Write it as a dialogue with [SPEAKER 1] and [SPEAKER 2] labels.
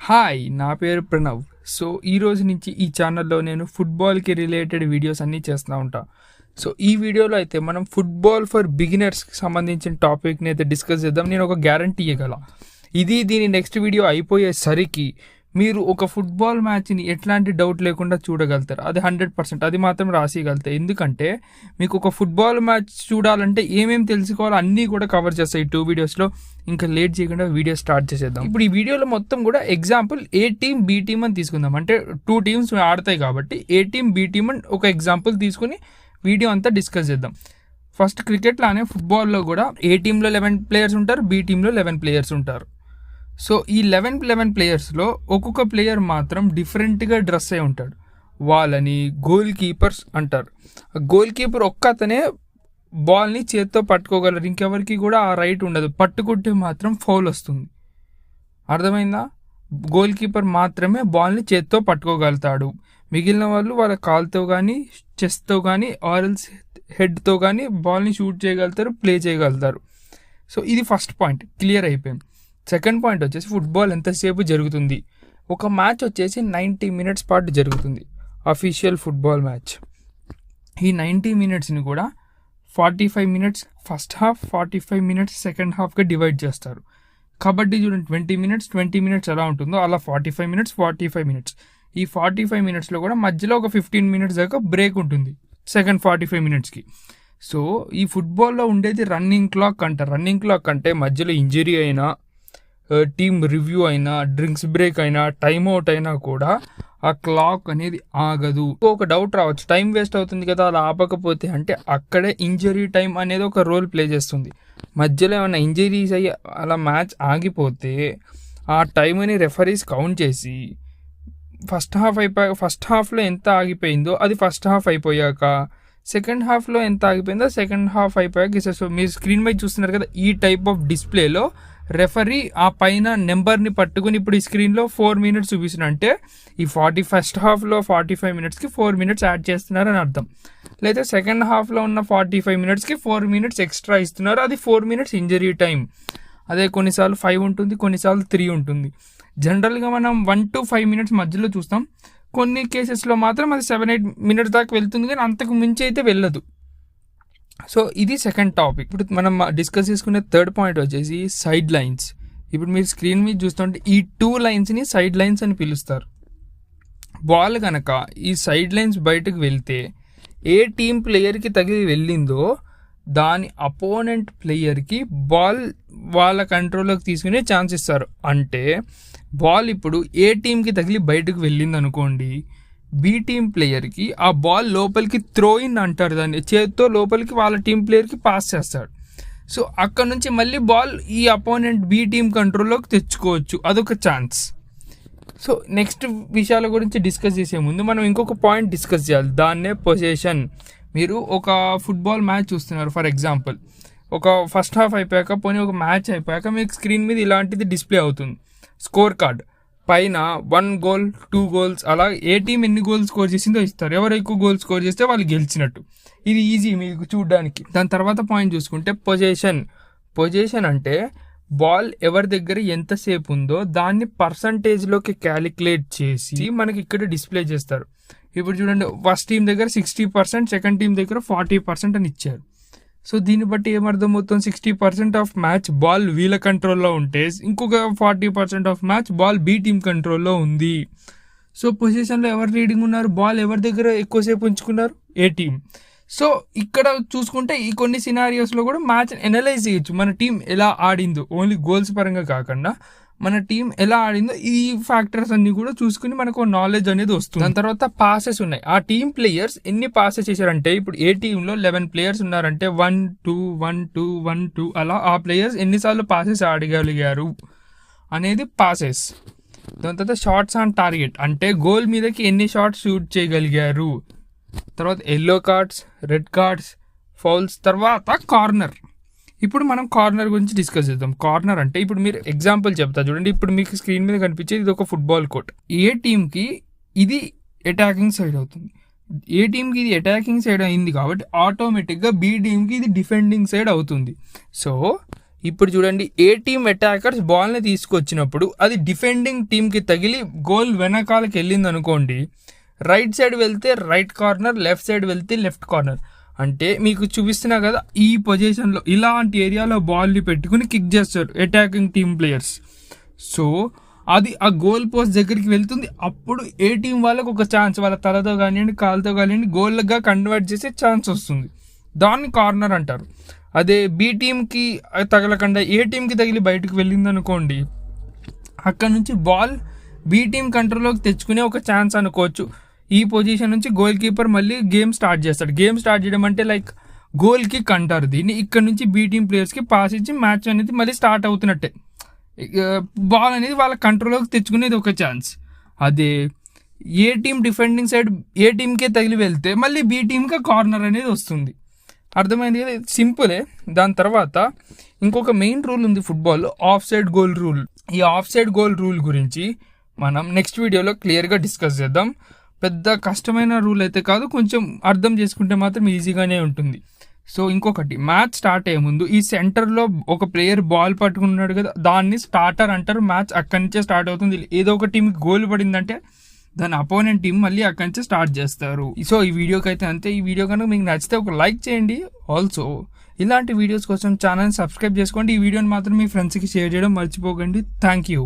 [SPEAKER 1] Hi, నా పేరు Pranav. So ఈ రోజు నుంచి ఈ ఛానల్లో నేను ఫుట్బాల్కి రిలేటెడ్ వీడియోస్ అన్నీ చేస్తూ ఉంటా. సో ఈ వీడియోలో అయితే మనం ఫుట్బాల్ ఫర్ బిగినర్స్కి సంబంధించిన టాపిక్ని అయితే డిస్కస్ చేద్దాం. నేను ఒక గ్యారంటీ ఇవ్వగల, దీని నెక్స్ట్ వీడియో అయిపోయేసరికి మీరు ఒక ఫుట్బాల్ మ్యాచ్ని ఎట్లాంటి డౌట్ లేకుండా చూడగలుగుతారు. అది 100%, అది మాత్రం రాసిగలుగుతాయి. ఎందుకంటే మీకు ఒక ఫుట్బాల్ మ్యాచ్ చూడాలంటే ఏమేమి తెలుసుకోవాలో అన్నీ కూడా కవర్ చేస్తాయి ఈ 2 వీడియోస్లో. ఇంకా లేట్ చేయకుండా వీడియో స్టార్ట్ చేసేద్దాం. ఇప్పుడు ఈ వీడియోలో మొత్తం కూడా ఎగ్జాంపుల్ ఏ టీమ్ బి టీమ్ అని తీసుకుందాం. అంటే 2 టీమ్స్ ఆడతాయి కాబట్టి ఏ టీమ్ బి టీమ్ అని ఒక ఎగ్జాంపుల్ తీసుకుని వీడియో అంతా డిస్కస్ చేద్దాం. ఫస్ట్ క్రికెట్లానే ఫుట్బాల్లో కూడా ఏ టీంలో 11 ప్లేయర్స్ ఉంటారు, బి టీంలో 11 ప్లేయర్స్ ఉంటారు. సో ఈ 11 ప్లేయర్స్లో ఒక్కొక్క ప్లేయర్ మాత్రం డిఫరెంట్గా డ్రెస్ అయి ఉంటాడు. వాళ్ళని గోల్ కీపర్స్ అంటారు. గోల్ కీపర్ ఒక్కతనే బాల్ని చేత్తో పట్టుకోగలరు, ఇంకెవరికి కూడా ఆ రైట్ ఉండదు. పట్టుకుంటే మాత్రం ఫౌల్ వస్తుంది. అర్థమైందా? గోల్ కీపర్ మాత్రమే బాల్ని చేత్తో పట్టుకోగలుగుతాడు. మిగిలిన వాళ్ళు వాళ్ళ కాల్తో కానీ చెస్ట్తో కానీ ఆర్ఎల్స్ హెడ్తో కానీ బాల్ని షూట్ చేయగలుగుతారు, ప్లే చేయగలుగుతారు. సో ఇది ఫస్ట్ పాయింట్ క్లియర్ అయిపోయింది. సెకండ్ పాయింట్ వచ్చేసి ఫుట్బాల్ ఎంతసేపు జరుగుతుంది. ఒక మ్యాచ్ వచ్చేసి 90 మినిట్స్ పాటు జరుగుతుంది, అఫీషియల్ ఫుట్బాల్ మ్యాచ్. ఈ 90 మినిట్స్ని కూడా 45 minutes first half, 45 minutes second హాఫ్గా డివైడ్ చేస్తారు. కబడ్డీ చూడండి, 20 మినిట్స్ ఎలా ఉంటుందో అలా 45 మినిట్స్. ఈ 45 మినిట్స్లో కూడా మధ్యలో ఒక 15 మినిట్స్ దాకా బ్రేక్ ఉంటుంది సెకండ్ 45 మినిట్స్కి. సో ఈ ఫుట్బాల్లో ఉండేది రన్నింగ్ క్లాక్ అంటారు. రన్నింగ్ క్లాక్ అంటే మధ్యలో ఇంజరీ అయినా, టీమ్ రివ్యూ అయినా, డ్రింక్స్ బ్రేక్ అయినా, టైమ్ అవుట్ అయినా కూడా ఆ క్లాక్ అనేది ఆగదు. ఒక డౌట్ రావచ్చు, టైం వేస్ట్ అవుతుంది కదా అలా ఆపకపోతే అంటే. అక్కడే ఇంజరీ టైం అనేది ఒక రోల్ ప్లే చేస్తుంది. మధ్యలో ఏమైనా ఇంజరీస్ అయ్యి అలా మ్యాచ్ ఆగిపోతే ఆ టైంని రెఫరీస్ కౌంట్ చేసి ఫస్ట్ హాఫ్లో ఎంత ఆగిపోయిందో అది ఫస్ట్ హాఫ్ అయిపోయాక, సెకండ్ హాఫ్లో ఎంత ఆగిపోయిందో సెకండ్ హాఫ్ అయిపోయాక. సో మీరు స్క్రీన్ మీద చూస్తున్నారు కదా, ఈ టైప్ ఆఫ్ డిస్ప్లేలో రెఫరీ ఆ పైన నెంబర్ని పట్టుకుని ఇప్పుడు ఈ స్క్రీన్లో 4 మినిట్స్ చూపిస్తున్నారు అంటే ఈ ఫస్ట్ హాఫ్లో 45 మినిట్స్కి 4 మినిట్స్ యాడ్ చేస్తున్నారని అర్థం. లేదా సెకండ్ హాఫ్లో ఉన్న 45 మినిట్స్కి 4 మినిట్స్ ఎక్స్ట్రా ఇస్తున్నారు, అది 4 మినిట్స్ ఇంజరీ టైం. అదే కొన్నిసార్లు 5 ఉంటుంది, కొన్నిసార్లు 3 ఉంటుంది. జనరల్గా మనం 1 to 5 మినిట్స్ మధ్యలో చూస్తాం. కొన్ని కేసెస్లో మాత్రం అది 7-8 మినిట్స్ దాకా వెళ్తుంది, కానీ అంతకు మించి అయితే వెళ్ళదు. సో ఇది సెకండ్ టాపిక్. ఇప్పుడు మనం డిస్కస్ చేసుకునే థర్డ్ పాయింట్ వచ్చేసి సైడ్ లైన్స్. ఇప్పుడు మీరు స్క్రీన్ మీద చూస్తుంటే ఈ 2 లైన్స్ని సైడ్ లైన్స్ అని పిలుస్తారు. బాల్ కనుక ఈ సైడ్ లైన్స్ బయటకు వెళ్తే ఏ టీం ప్లేయర్కి తగిలి వెళ్ళిందో దాని అపోనెంట్ ప్లేయర్కి బాల్ వాళ్ళ కంట్రోల్లోకి తీసుకునే ఛాన్స్ ఇస్తారు. అంటే బాల్ ఇప్పుడు ఏ టీంకి తగిలి బయటకు వెళ్ళింది అనుకోండి, బి టీం ప్లేయర్కి ఆ బాల్ లోపలికి త్రో ఇన్ అంటారు, దాన్ని చేతితో లోపలికి వాళ్ళ టీం ప్లేయర్కి పాస్ చేస్తాడు. సో అక్కడ నుంచి మళ్ళీ బాల్ ఈ అపోనెంట్ బి టీం కంట్రోల్లోకి తెచ్చుకోవచ్చు, అదొక ఛాన్స్. సో నెక్స్ట్ విషయాల గురించి డిస్కస్ చేసే ముందు మనం ఇంకొక పాయింట్ డిస్కస్ చేయాలి, దాన్నే పొజిషన్. మీరు ఒక ఫుట్బాల్ మ్యాచ్ చూస్తున్నారు, ఫర్ ఎగ్జాంపుల్ ఒక ఫస్ట్ హాఫ్ అయిపోయాక, పోనీ ఒక మ్యాచ్ అయిపోయాక మీకు స్క్రీన్ మీద ఇలాంటిది డిస్ప్లే అవుతుంది, స్కోర్ కార్డ్. పైన 1 గోల్ 2 గోల్స్ అలా ఏ టీం ఎన్ని గోల్స్ స్కోర్ చేసిందో ఇస్తారు. ఎవరు ఎక్కువ గోల్స్ స్కోర్ చేస్తే వాళ్ళు గెలిచినట్టు. ఇది ఈజీ మీకు చూడడానికి. దాని తర్వాత పాయింట్ చూసుకుంటే పొజిషన్ అంటే బాల్ ఎవరి దగ్గర ఎంతసేపు ఉందో దాన్ని పర్సంటేజ్లోకి క్యాలిక్యులేట్ చేసి మనకి ఇక్కడ డిస్ప్లే చేస్తారు. ఇప్పుడు చూడండి, ఫస్ట్ టీం దగ్గర 60%, సెకండ్ టీం దగ్గర 40% అని ఇచ్చారు. సో దీన్ని బట్టి ఏమర్థమవుతుంది, 60% ఆఫ్ మ్యాచ్ బాల్ వీళ్ళ కంట్రోల్లో ఉంటే ఇంకొక 40% of match ball B team కంట్రోల్లో ఉంది. సో పొజిషన్లో ఎవరు రీడింగ్ ఉన్నారు, బాల్ ఎవరి దగ్గర ఎక్కువసేపు ఉంచుకున్నారు, ఏ టీం. సో ఇక్కడ చూసుకుంటే ఈ కొన్ని సినారియోస్లో కూడా మ్యాచ్ ఎనలైజ్ చేయొచ్చు, మన టీం ఎలా ఆడిందో. ఓన్లీ గోల్స్ పరంగా కాకుండా మన టీం ఎలా ఆడిందో ఈ ఫ్యాక్టర్స్ అన్ని కూడా చూసుకుని మనకు నాలెడ్జ్ అనేది వస్తుంది. దాని తర్వాత పాసెస్ ఉన్నాయి. ఆ టీం ప్లేయర్స్ ఎన్ని పాసెస్ చేశారంటే, ఇప్పుడు ఏ టీంలో 11 ప్లేయర్స్ ఉన్నారంటే 1-2 అలా ఆ ప్లేయర్స్ ఎన్నిసార్లు పాసెస్ ఆడగలిగారు అనేది పాసెస్. దాని తర్వాత షాట్స్ ఆన్ టార్గెట్ అంటే గోల్ మీదకి ఎన్ని షాట్స్ షూట్ చేయగలిగారు. తర్వాత yellow cards, red cards, fowls, తర్వాత కార్నర్. ఇప్పుడు మనం కార్నర్ గురించి డిస్కస్ చేద్దాం. కార్నర్ అంటే ఇప్పుడు మీరు ఎగ్జాంపుల్ చెప్తా చూడండి. ఇప్పుడు మీకు స్క్రీన్ మీద కనిపించేది ఇది ఒక ఫుట్బాల్ కోర్ట్. ఏ టీంకి ఇది అటాకింగ్ సైడ్ అవుతుంది, ఏ టీంకి ఇది అటాకింగ్ సైడ్ అయింది కాబట్టి ఆటోమేటిక్గా బి టీంకి ఇది డిఫెండింగ్ సైడ్ అవుతుంది. సో ఇప్పుడు చూడండి, ఏ టీమ్ అటాకర్స్ బాల్ని తీసుకొచ్చినప్పుడు అది డిఫెండింగ్ టీమ్కి తగిలి గోల్ వెనకాలకి వెళ్ళింది అనుకోండి, రైట్ సైడ్ వెళ్తే రైట్ కార్నర్, లెఫ్ట్ సైడ్ వెళ్తే లెఫ్ట్ కార్నర్. అంటే మీకు చూపిస్తున్నా కదా, ఈ పొజిషన్లో ఇలాంటి ఏరియాలో బాల్ని పెట్టుకుని కిక్ చేస్తారు అటాకింగ్ టీమ్ ప్లేయర్స్. సో అది ఆ గోల్ పోస్ట్ దగ్గరికి వెళ్తుంది. అప్పుడు ఏ టీం వాళ్ళకు ఒక ఛాన్స్, వాళ్ళ తలతో కానివ్వండి, కాలుతో కానివ్వండి, గోల్గా కన్వర్ట్ చేసే ఛాన్స్ వస్తుంది. దాన్ని కార్నర్ అంటారు. అదే బి టీంకి తగలకుండా ఏ టీంకి తగిలి బయటకు వెళ్ళింది అనుకోండి, అక్కడ నుంచి బాల్ బి టీం కంట్రోల్లోకి తెచ్చుకునే ఒక ఛాన్స్ అనుకోవచ్చు. ఈ పొజిషన్ నుంచి గోల్ కీపర్ మళ్ళీ గేమ్ స్టార్ట్ చేస్తాడు. గేమ్ స్టార్ట్ చేయడం అంటే లైక్ గోల్ కిక్ అంటారు దీన్ని. ఇక్కడ నుంచి బి టీం ప్లేయర్స్కి పాస్ ఇచ్చి మ్యాచ్ అనేది మళ్ళీ స్టార్ట్ అవుతున్నట్టే. బాల్ అనేది వాళ్ళ కంట్రోల్లోకి తెచ్చుకునేది ఒక ఛాన్స్. అదే ఏ టీం డిఫెండింగ్ సైడ్ ఏ టీంకే తగిలి వెళ్తే మళ్ళీ బి టీంకి కార్నర్ అనేది వస్తుంది. అర్థమైంది కదా, సింపులే. దాని తర్వాత ఇంకొక మెయిన్ రూల్ ఉంది ఫుట్బాల్లో, ఆఫ్ సైడ్ గోల్ రూల్. ఈ ఆఫ్ సైడ్ గోల్ రూల్ గురించి మనం నెక్స్ట్ వీడియోలో క్లియర్గా డిస్కస్ చేద్దాం. పెద్ద కష్టమైన రూల్ అయితే కాదు, కొంచెం అర్థం చేసుకుంటే మాత్రం ఈజీగానే ఉంటుంది. సో ఇంకొకటి, మ్యాచ్ స్టార్ట్ అయ్యే ముందు ఈ సెంటర్లో ఒక ప్లేయర్ బాల్ పట్టుకున్నాడు కదా, దాన్ని స్టార్టర్ అంటారు. మ్యాచ్ అక్కడి నుంచే స్టార్ట్ అవుతుంది. ఏదో ఒక టీంకి గోల్ పడిందంటే దాని అపోనెంట్ టీం మళ్ళీ అక్కడి నుంచి స్టార్ట్ చేస్తారు. సో ఈ వీడియోకి అయితే అంతే. ఈ వీడియో కనుక మీకు నచ్చితే ఒక లైక్ చేయండి. ఆల్సో ఇలాంటి వీడియోస్ కోసం ఛానల్ని సబ్స్క్రైబ్ చేసుకోండి. ఈ వీడియోని మాత్రం మీ ఫ్రెండ్స్కి షేర్ చేయడం మర్చిపోకండి. Thank you.